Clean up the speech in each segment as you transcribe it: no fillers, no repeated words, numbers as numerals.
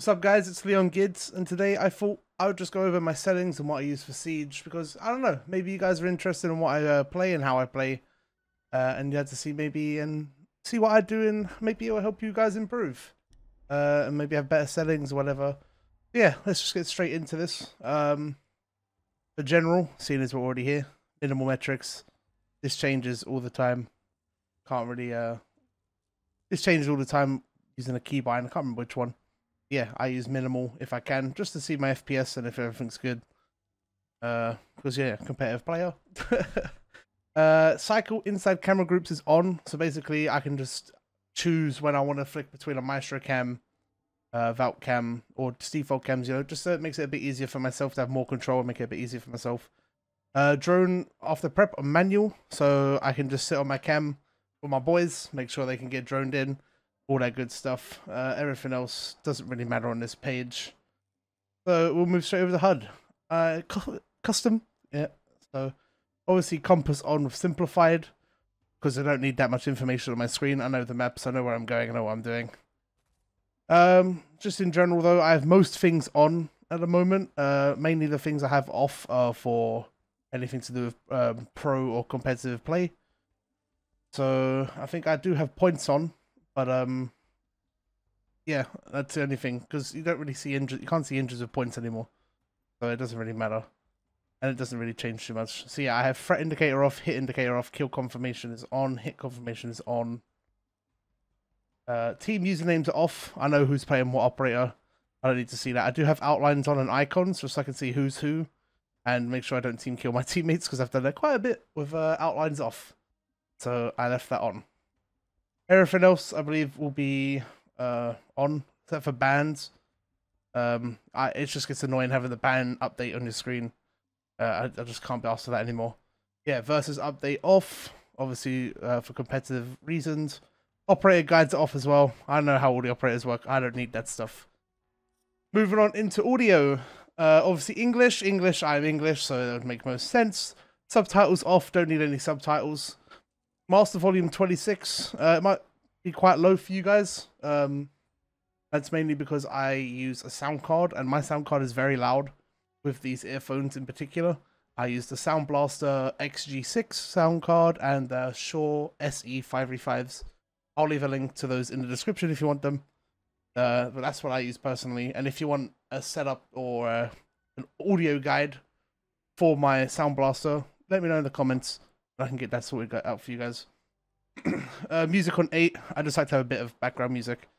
What's up guys, it's LeonGids, and today I thought I would just go over my settings and what I use for Siege, because I don't know, maybe you guys are interested in what I play and how I play, and you had to see maybe and see what I do, and maybe it will help you guys improve, and maybe have better settings or whatever. Yeah, let's just get straight into this. For general, seeing as we're already here, minimal metrics, this changes all the time, can't really, this changes all the time using a keybind, I can't remember which one. Yeah, I use minimal if I can, just to see my FPS and if everything's good. Because yeah, competitive player. Cycle inside camera groups is on, so basically I can just choose when I want to flick between a Maestro cam, Vault cam, or default cams, you know, just so it makes it a bit easier for myself to have more control and make it a bit easier for myself. Drone after prep on manual, so I can just sit on my cam with my boys, make sure they can get droned in. All that good stuff. Everything else doesn't really matter on this page. So we'll move straight over to HUD. Custom, yeah. So obviously compass on with simplified, because I don't need that much information on my screen. I know the maps, I know where I'm going, I know what I'm doing. Just in general though, I have most things on at the moment. Mainly the things I have off are for anything to do with pro or competitive play. So I think I do have points on. But yeah, that's the only thing, because you don't really see injuries. You can't see injuries with points anymore, so it doesn't really matter, and it doesn't really change too much. So yeah, I have threat indicator off, hit indicator off, kill confirmation is on, hit confirmation is on. Team usernames are off. I know who's playing what operator. I don't need to see that. I do have outlines on and icons, just so I can see who's who, and make sure I don't team kill my teammates, because I've done that quite a bit with outlines off. So I left that on. Everything else, I believe, will be on, except for bans. It just gets annoying having the ban update on your screen. I just can't be asked for that anymore. Yeah, versus update off, obviously for competitive reasons. Operator guides are off as well. I don't know how all the operators work. I don't need that stuff. Moving on into audio. Obviously English. I'm English, so that would make most sense. Subtitles off. Don't need any subtitles. Master volume 26. It might be quite low for you guys. That's mainly because I use a sound card, and my sound card is very loud with these earphones in particular. I use the Sound Blaster XG6 sound card and the Shure SE 535s. I'll leave a link to those in the description if you want them. But that's what I use personally. And if you want a setup or an audio guide for my Sound Blaster, let me know in the comments. I can get that sorted out for you guys. Music on 8. I just like to have a bit of background music.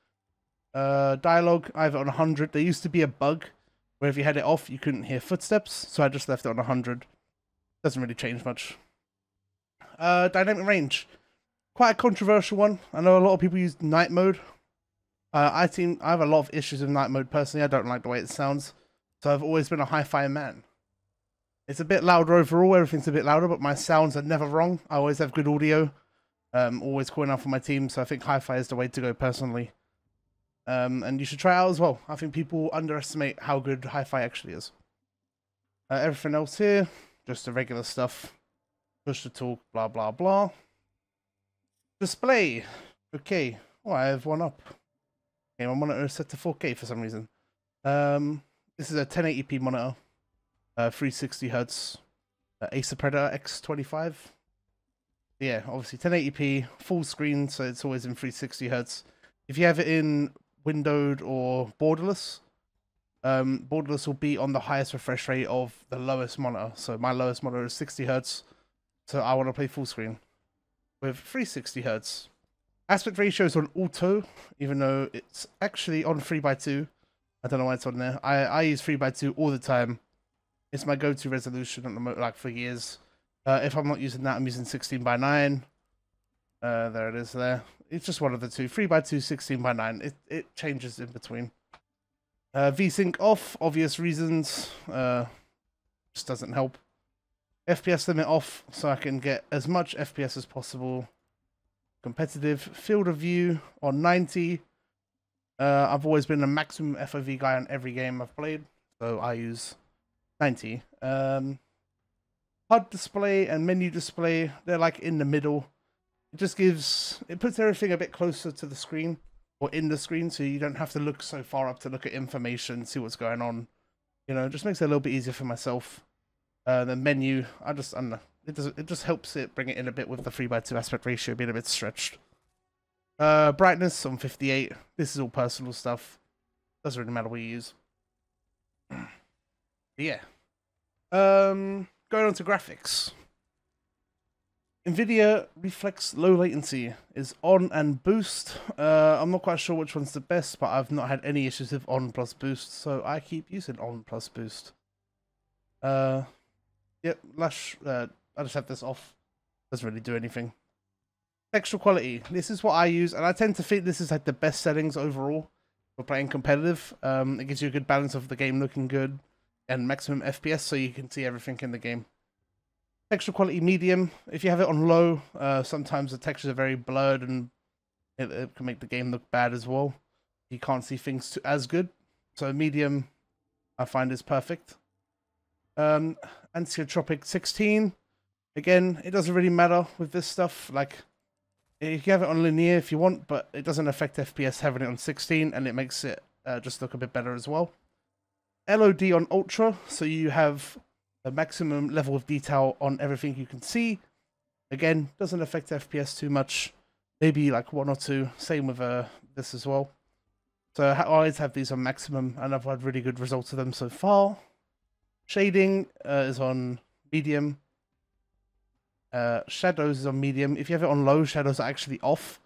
Dialogue, I have it on 100. There used to be a bug where if you had it off, you couldn't hear footsteps, so I just left it on 100. Doesn't really change much. Dynamic range. Quite a controversial one. I know a lot of people use night mode. I have a lot of issues with night mode personally. I don't like the way it sounds. So I've always been a hi-fi man. It's a bit louder overall, everything's a bit louder, but my sounds are never wrong. I always have good audio. Always calling out for my team, so I think hi-fi is the way to go personally. And you should try it out as well. I think people underestimate how good hi-fi actually is. Everything else here, just the regular stuff. Push to talk, blah, blah, blah. Display. Okay. Oh, I have one up. Okay, my monitor is set to 4K for some reason. This is a 1080p monitor. 360 Hz, Acer Predator X25. Yeah, obviously 1080p, full screen, so it's always in 360 Hz. If you have it in windowed or borderless, borderless will be on the highest refresh rate of the lowest monitor. So my lowest monitor is 60 Hz, so I want to play full screen with 360 Hz. Aspect ratio is on auto, even though it's actually on 3x2. I don't know why it's on there. I use 3x2 all the time. It's my go-to resolution at the moment, like for years. If I'm not using that, I'm using 16:9. There it is there. It's just one of the two. 3x2, 16:9. It changes in between. VSync off, obvious reasons. Just doesn't help. FPS limit off, so I can get as much FPS as possible. Competitive. Field of view on 90. I've always been a maximum FOV guy on every game I've played, so I use 90. HUD display and menu display, they're like in the middle. It just puts everything a bit closer to the screen, or in the screen, so you don't have to look so far up to look at information, see what's going on. You know, it just makes it a little bit easier for myself. The menu, I don't know. It just helps it bring it in a bit with the 3:2 aspect ratio being a bit stretched. Brightness on 58. This is all personal stuff. Doesn't really matter what you use. Yeah. Going on to graphics. NVIDIA Reflex Low Latency is on and boost. I'm not quite sure which one's the best, but I've not had any issues with on plus boost, so I keep using on plus boost. Yep, Lash, I just have this off. Doesn't really do anything. Texture quality. This is what I use, and I tend to think this is like the best settings overall for playing competitive. It gives you a good balance of the game looking good and maximum FPS, so you can see everything in the game. Texture quality medium. If you have it on low, sometimes the textures are very blurred and it can make the game look bad as well. You can't see things as good. So medium, I find, is perfect. Anisotropic 16. Again, it doesn't really matter with this stuff. Like, you can have it on linear if you want, but it doesn't affect FPS having it on 16, and it makes it just look a bit better as well. LOD on ultra, so you have the maximum level of detail on everything you can see. Again, doesn't affect FPS too much. Maybe like 1 or 2. Same with this as well. So I always have these on maximum, and I've had really good results of them so far. Shading is on medium. Shadows is on medium. If you have it on low, shadows are actually off.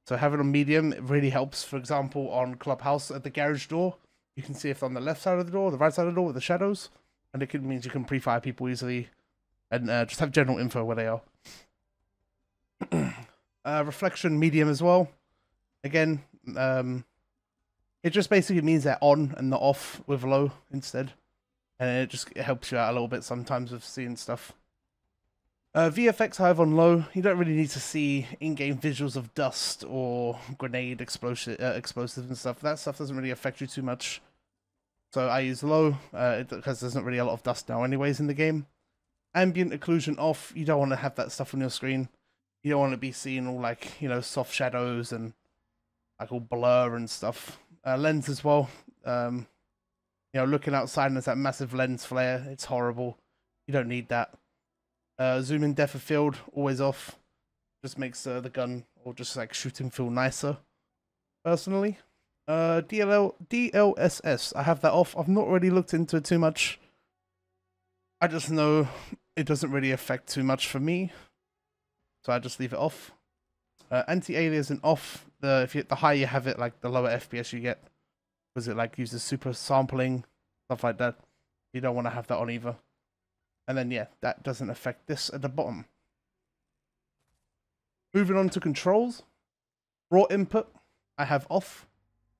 So having it on medium, it really helps. For example, on Clubhouse at the garage door, you can see if they're on the left side of the door, the right side of the door with the shadows. And it means you can pre-fire people easily and just have general info where they are. Reflection medium as well. Again, it just basically means they're on and not off with low instead. And it helps you out a little bit sometimes with seeing stuff. VFX, however, on low, you don't really need to see in-game visuals of dust or grenade explosives and stuff. That stuff doesn't really affect you too much. So I use low, because there's not really a lot of dust now anyways in the game. Ambient occlusion off. You don't want to have that stuff on your screen. You don't want to be seeing all, like, you know, soft shadows and like all blur and stuff. Lens as well. You know, looking outside and there's that massive lens flare. It's horrible. You don't need that. Zoom in depth of field, always off. Just makes the gun or just like shooting feel nicer, personally. DLSS, I have that off. I've not really looked into it too much. I just know it doesn't really affect too much for me, so I just leave it off. Anti-aliasing off. The higher you have it, like the lower FPS you get, because it like uses super sampling, stuff like that. You don't want to have that on either. And then yeah, that doesn't affect this at the bottom. Moving on to controls. Raw input, I have off.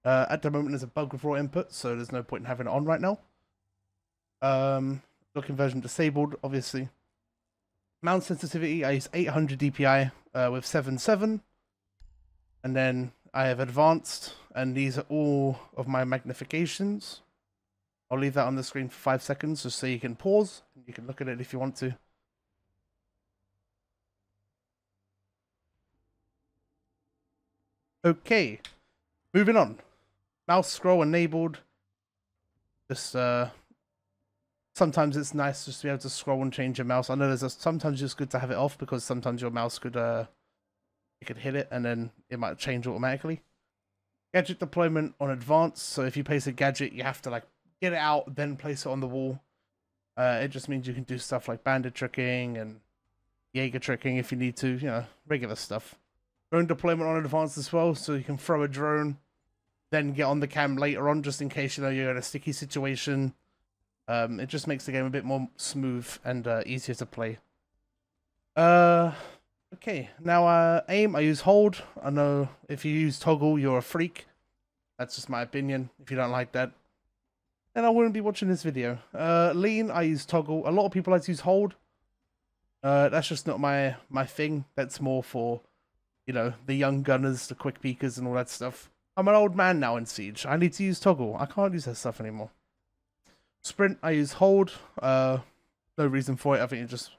At the moment, there's a bug with raw input, so there's no point in having it on right now. Look conversion disabled, obviously. Mount sensitivity, I use 800 DPI with 7.7. And then I have advanced, and these are all of my magnifications. I'll leave that on the screen for 5 seconds just so you can pause. You can look at it if you want to. Okay, moving on. Mouse scroll enabled. Just sometimes it's nice just to be able to scroll and change your mouse. I know sometimes it's good to have it off because sometimes your mouse could you could hit it and then it might change automatically. Gadget deployment on advanced. So if you place a gadget, you have to like get it out, then place it on the wall. It just means you can do stuff like bandit tricking and Jaeger tricking if you need to, you know, regular stuff. Drone deployment on advanced as well, so you can throw a drone, then get on the cam later on, just in case, you know, you're in a sticky situation. It just makes the game a bit more smooth and easier to play. Okay, now aim, I use hold. I know if you use toggle, you're a freak. That's just my opinion. If you don't like that, then I wouldn't be watching this video. Lean, I use toggle. A lot of people like to use hold. That's just not my thing. That's more for, you know, the young gunners, the quick peekers and all that stuff. I'm an old man now in Siege. I need to use toggle. I can't use that stuff anymore. Sprint, I use hold. No reason for it. I think it's just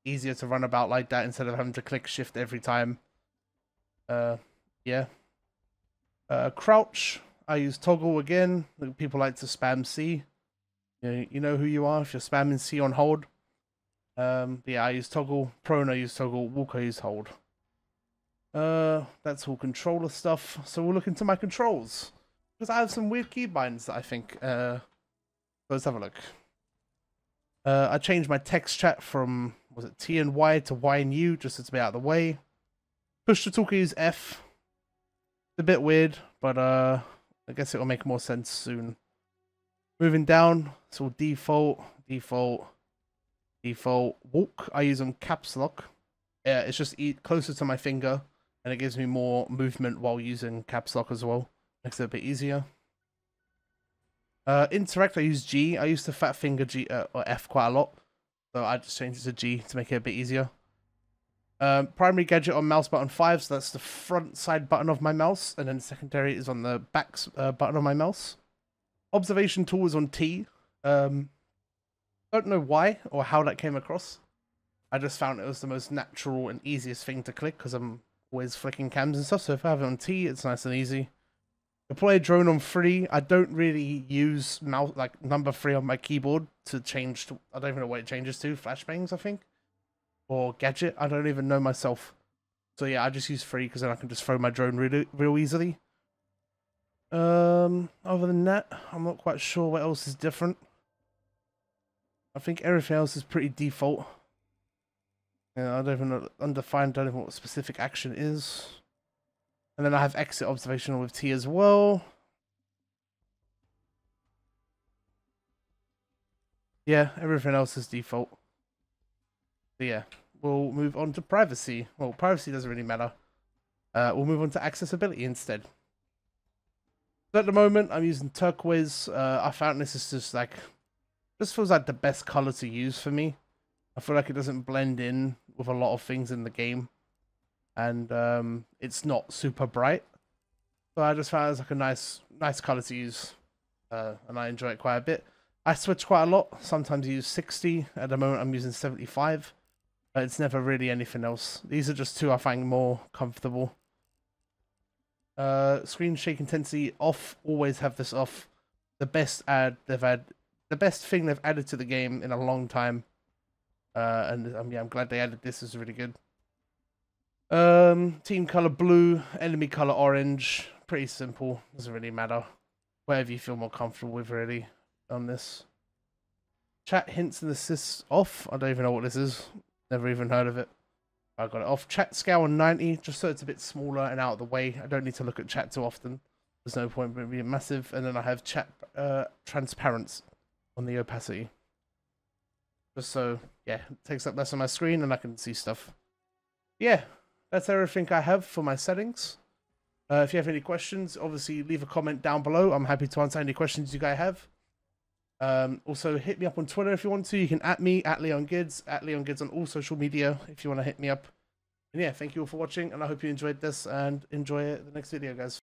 easier to run about like that instead of having to click shift every time. Yeah. Crouch, I use toggle again. People like to spam C. You know who you are if you're spamming C on hold. Yeah, I use toggle. Prone, I use toggle. Walk, I use hold. That's all controller stuff. So we'll look into my controls. Because I have some weird keybinds that I think. Let's have a look. I changed my text chat from, was it T and Y to Y and U, just to be out of the way. Push to talk, I use F. It's a bit weird, but I guess it will make more sense soon. Moving down, so default. Walk, I use on caps lock. Yeah, it's just closer to my finger, and it gives me more movement while using caps lock as well. Makes it a bit easier. Interact, I use G. I used to fat finger G or F quite a lot, so I just changed it to G to make it a bit easier. Primary gadget on mouse button 5, so that's the front side button of my mouse, and then secondary is on the back button of my mouse. Observation tool is on T. Don't know why or how that came across. I just found it was the most natural and easiest thing to click because I'm always flicking cams and stuff, so if I have it on T, it's nice and easy. Deploy drone on 3. I don't really use mouse like number 3 on my keyboard to change to, I don't even know what it changes to, flashbangs I think, or gadget, I don't even know myself. So yeah, I just use 3 because then I can just throw my drone real easily. Other than that, I'm not quite sure what else is different. I think everything else is pretty default. Yeah, I don't even know, undefined, don't even know what specific action is. And then I have exit observational with T as well. Yeah, everything else is default. So yeah, we'll move on to privacy. Well, privacy doesn't really matter. We'll move on to accessibility instead. So at the moment, I'm using turquoise. I found this is just like, this feels like the best color to use for me. I feel like it doesn't blend in with a lot of things in the game. And it's not super bright. So I just found it was like a nice color to use. And I enjoy it quite a bit. I switch quite a lot. Sometimes I use 60. At the moment I'm using 75. But it's never really anything else. These are just two I find more comfortable. Screen shake intensity off. Always have this off. The best the best thing they've added to the game in a long time. And yeah, I'm glad they added this. It's really good. Team color blue, enemy color orange. Pretty simple. Doesn't really matter. Whatever you feel more comfortable with, really, on this. Chat hints and assists off. I don't even know what this is. Never even heard of it. I got it off. Chat scale on 90, just so it's a bit smaller and out of the way. I don't need to look at chat too often. There's no point in being massive. And then I have chat transparency on the opacity. Just so, yeah, it takes up less on my screen and I can see stuff. Yeah, that's everything I have for my settings. If you have any questions, obviously leave a comment down below. I'm happy to answer any questions you guys have. Also, hit me up on Twitter if you want to. You can @ me, @LeonGids, @LeonGids on all social media if you want to hit me up. And yeah, thank you all for watching, and I hope you enjoyed this, and enjoy the next video, guys.